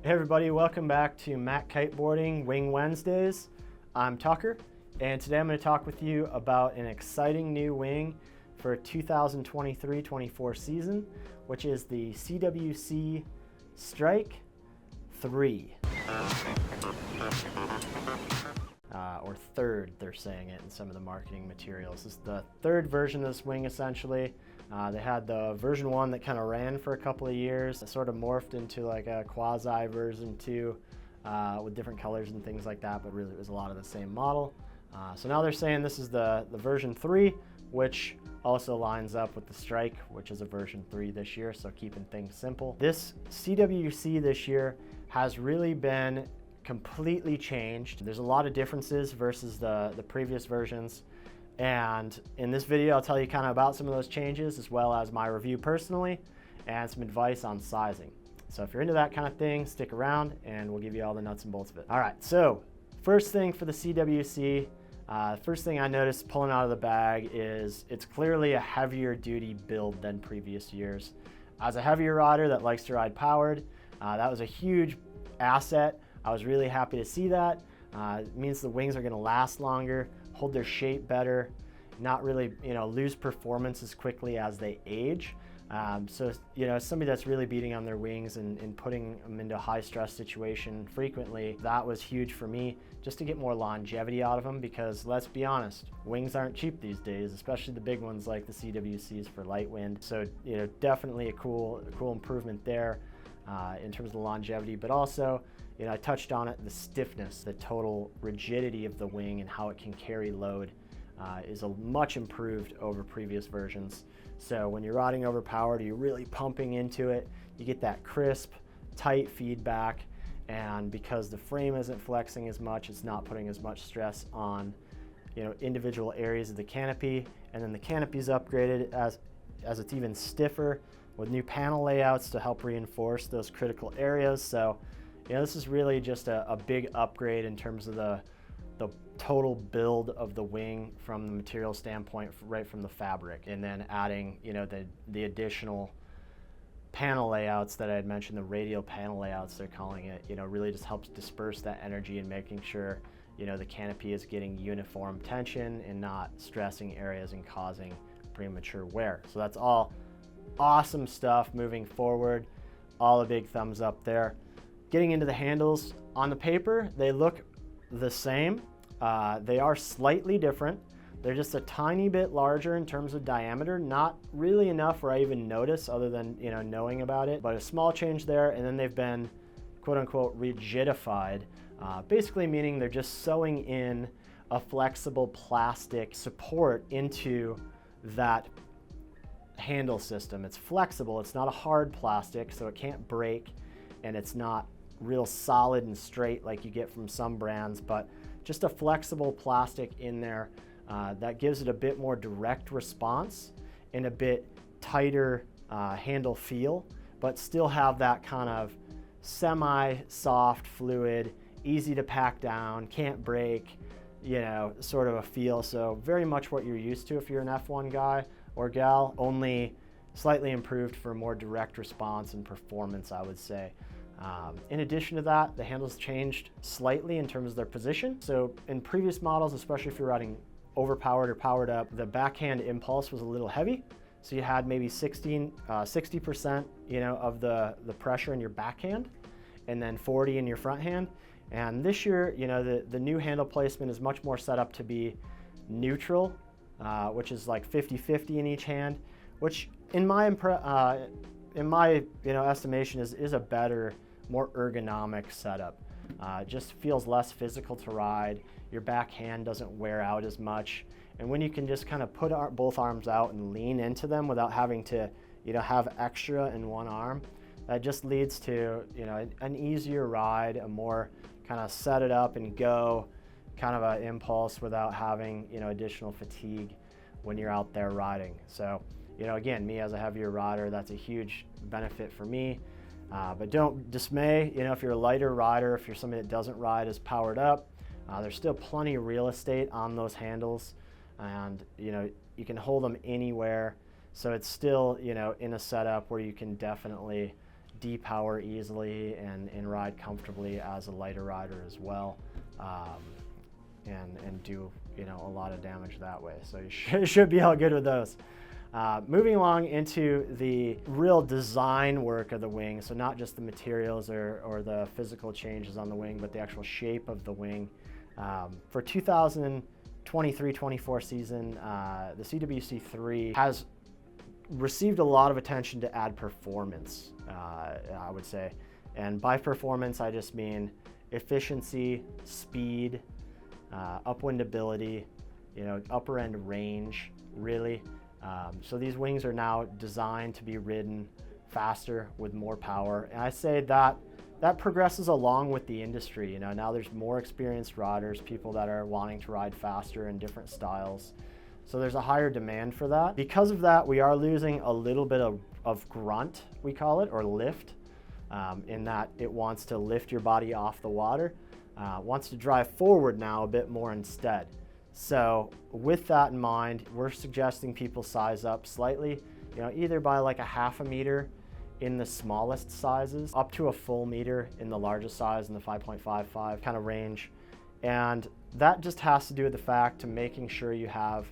Hey everybody, welcome back to MACkiteboarding Wing Wednesdays. I'm Tucker, and today I'm going to talk with you about an exciting new wing for 2023-24 season, which is the CWC Strike 3. Or third, they're saying it in some of the marketing materials. This is the third version of this wing, essentially. They had the version 1 that kind of ran for a couple of years. It sort of morphed into like a quasi version 2 with different colors and things like that, but really it was a lot of the same model. So now they're saying this is the version 3, which also lines up with the Strike, which is a version 3 this year, so keeping things simple. This CWC this year has really been completely changed. There's a lot of differences versus the previous versions. And in this video, I'll tell you kind of about some of those changes, as well as my review personally and some advice on sizing. So if you're into that kind of thing, stick around and we'll give you all the nuts and bolts of it. All right, so first thing for the CWC, first thing I noticed pulling out of the bag is it's clearly a heavier duty build than previous years. As a heavier rider that likes to ride powered, that was a huge asset. I was really happy to see that. It means the wings are gonna last longer, hold their shape better, not really lose performance as quickly as they age. So somebody that's really beating on their wings and putting them into a high stress situation frequently, that was huge for me, just to get more longevity out of them, because let's be honest, wings aren't cheap these days, especially the big ones like the CWCs for light wind. So definitely a cool improvement there in terms of the longevity, but also I touched on it, the stiffness, the total rigidity of the wing and how it can carry load is much improved over previous versions. So when you're riding overpowered, you're really pumping into it, you get that crisp, tight feedback, and because the frame isn't flexing as much, it's not putting as much stress on individual areas of the canopy. And then the canopy's upgraded as it's even stiffer with new panel layouts to help reinforce those critical areas. So this is really just a big upgrade in terms of the total build of the wing from the material standpoint, right from the fabric, and then adding the additional panel layouts that I had mentioned, the radial panel layouts they're calling it, really just helps disperse that energy and making sure the canopy is getting uniform tension and not stressing areas and causing premature wear. So that's all awesome stuff moving forward. All a big thumbs up there. Getting into the handles, on the paper, they look the same. They are slightly different. They're just a tiny bit larger in terms of diameter, not really enough where I even notice other than knowing about it, but a small change there. And then they've been quote unquote rigidified, basically meaning they're just sewing in a flexible plastic support into that handle system. It's flexible, it's not a hard plastic, so it can't break, and it's not real solid and straight like you get from some brands, but just a flexible plastic in there that gives it a bit more direct response and a bit tighter handle feel, but still have that kind of semi-soft, fluid, easy to pack down, can't break, sort of a feel. So very much what you're used to if you're an F1 guy or gal, only slightly improved for more direct response and performance, I would say. In addition to that, the handles changed slightly in terms of their position. So in previous models, especially if you're riding overpowered or powered up, the backhand impulse was a little heavy. So you had maybe 60% of the pressure in your backhand and then 40 in your front hand. And this year, the new handle placement is much more set up to be neutral, which is like 50-50 in each hand, which in my estimation is a better, more ergonomic setup. Just feels less physical to ride. Your backhand doesn't wear out as much. And when you can just kind of put both arms out and lean into them without having to have extra in one arm, that just leads to an easier ride, a more kind of set it up and go kind of an impulse without having additional fatigue when you're out there riding. So again, me as a heavier rider, that's a huge benefit for me. But don't dismay, if you're a lighter rider, if you're somebody that doesn't ride as powered up, there's still plenty of real estate on those handles, and you can hold them anywhere. So it's still in a setup where you can definitely depower easily and ride comfortably as a lighter rider as well, and do, you know, a lot of damage that way. So you should be all good with those. Moving along into the real design work of the wing, so not just the materials or the physical changes on the wing, but the actual shape of the wing. For 2023-24 season, the CWC V3 has received a lot of attention to add performance, I would say. And by performance, I just mean efficiency, speed, upwind ability, you know, upper end range, really. So these wings are now designed to be ridden faster with more power. And I say that progresses along with the industry. You know, now there's more experienced riders, people that are wanting to ride faster in different styles. So there's a higher demand for that. Because of that, we are losing a little bit of grunt, we call it, or lift, in that it wants to lift your body off the water, wants to drive forward now a bit more instead. So with that in mind, we're suggesting people size up slightly, you know, either by like a half a meter in the smallest sizes, up to a full meter in the largest size, in the 5.55 kind of range. And that just has to do with the fact to making sure you have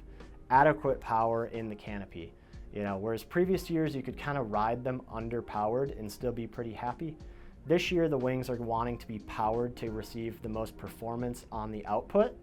adequate power in the canopy. You know, whereas previous years you could kind of ride them underpowered and still be pretty happy. This year the wings are wanting to be powered to receive the most performance on the output.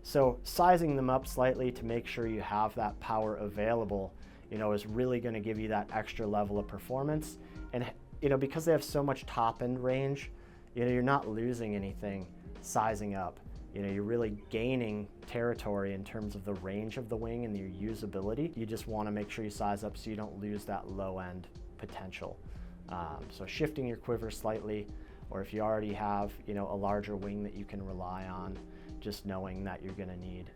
So sizing them up slightly to make sure you have that power available, you know, is really going to give you that extra level of performance. And, you know, because they have so much top end range, you know, you're not losing anything sizing up. You know, you're really gaining territory in terms of the range of the wing and your usability. You just want to make sure you size up so you don't lose that low end potential. So shifting your quiver slightly, or if you already have, you know, a larger wing that you can rely on, just knowing that you're going to need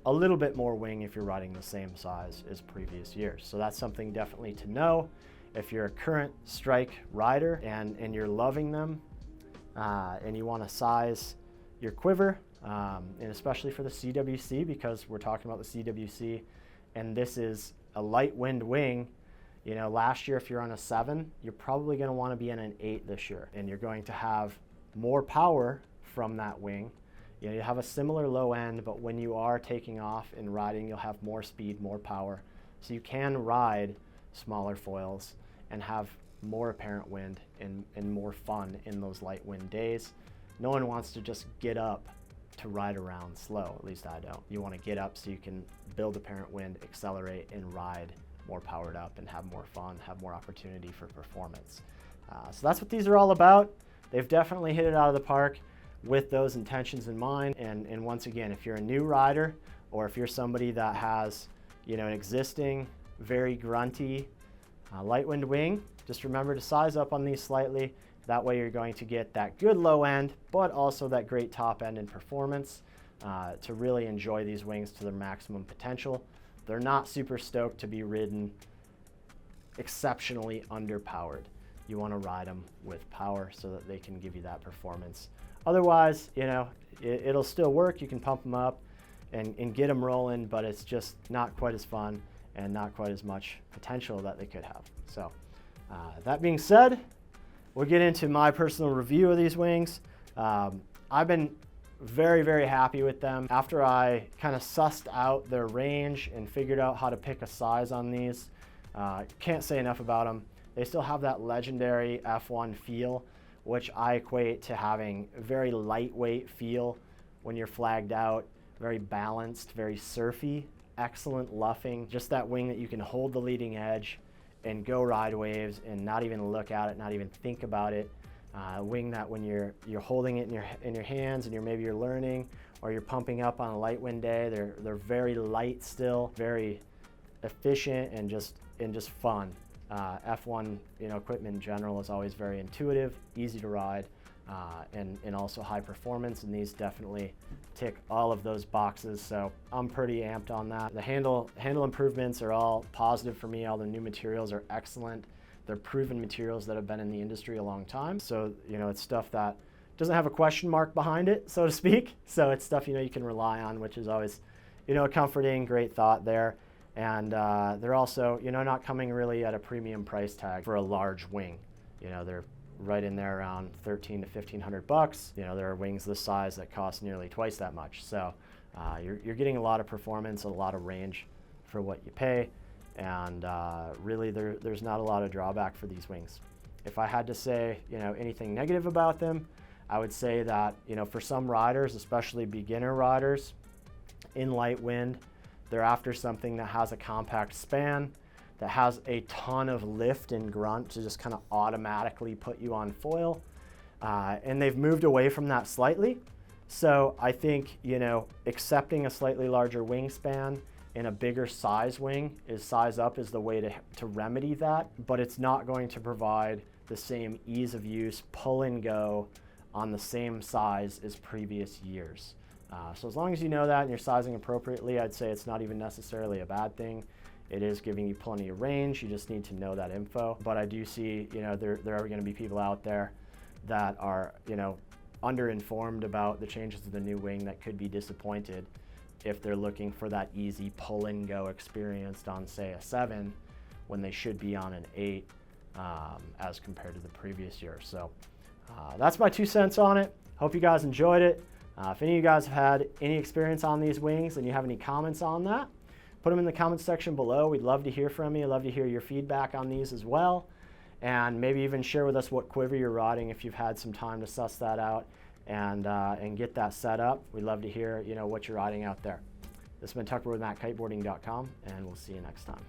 a little bit more wing if you're riding the same size as previous years. So that's something definitely to know. If you're a current Strike rider and you're loving them, and you want to size your quiver, and especially for the CWC, because we're talking about the CWC, and this is a light wind wing. You know, last year if you're on a 7, you're probably going to want to be in an 8 this year, and you're going to have more power from that wing. You know, you have a similar low end, but when you are taking off and riding, you'll have more speed, more power. So you can ride smaller foils and have more apparent wind and more fun in those light wind days. No one wants to just get up to ride around slow, at least I don't. You want to get up so you can build apparent wind, accelerate, and ride more powered up and have more fun, have more opportunity for performance. So that's what these are all about. They've definitely hit it out of the park with those intentions in mind. And once again, if you're a new rider, or if you're somebody that has, you know, an existing very grunty light wind wing, just remember to size up on these slightly. That way you're going to get that good low end, but also that great top end in performance, to really enjoy these wings to their maximum potential. They're not super stoked to be ridden exceptionally underpowered. You want to ride them with power so that they can give you that performance. Otherwise, you know, it'll still work. You can pump them up and get them rolling, but it's just not quite as fun and not quite as much potential that they could have. So that being said, we'll get into my personal review of these wings. I've been very, very happy with them. After I kind of sussed out their range and figured out how to pick a size on these, can't say enough about them. They still have that legendary F1 feel, which I equate to having a very lightweight feel when you're flagged out, very balanced, very surfy, excellent luffing, just that wing that you can hold the leading edge and go ride waves and not even look at it, not even think about it. A wing that when you're holding it in your hands and maybe you're learning or you're pumping up on a light wind day, they're very light still, very efficient and just fun. F1 equipment in general is always very intuitive, easy to ride, and also high performance, and these definitely tick all of those boxes, so I'm pretty amped on that. The handle improvements are all positive for me. All the new materials are excellent. They're proven materials that have been in the industry a long time, so it's stuff that doesn't have a question mark behind it, so to speak. So it's stuff you can rely on, which is always a comforting, great thought there. And they're also not coming really at a premium price tag for a large wing. they're right in there around $1,300 to $1,500. There are wings this size that cost nearly twice that much. So you're getting a lot of performance, a lot of range for what you pay, and really there's not a lot of drawback for these wings. If I had to say anything negative about them, I would say that for some riders, especially beginner riders, in light wind, they're after something that has a compact span, that has a ton of lift and grunt to just kind of automatically put you on foil. And they've moved away from that slightly. So I think, accepting a slightly larger wingspan and a bigger size wing size up is the way to remedy that, but it's not going to provide the same ease of use, pull and go on the same size as previous years. So as long as you know that and you're sizing appropriately, I'd say it's not even necessarily a bad thing. It is giving you plenty of range. You just need to know that info. But I do see, there are going to be people out there that are, underinformed about the changes to the new wing that could be disappointed if they're looking for that easy pull and go experience on, say, a 7 when they should be on an 8 as compared to the previous year. So that's my 2 cents on it. Hope you guys enjoyed it. If any of you guys have had any experience on these wings and you have any comments on that, put them in the comments section below. We'd love to hear from you. I'd love to hear your feedback on these as well. And maybe even share with us what quiver you're riding if you've had some time to suss that out and get that set up. We'd love to hear what you're riding out there. This has been Tucker with MACkiteboarding.com, and we'll see you next time.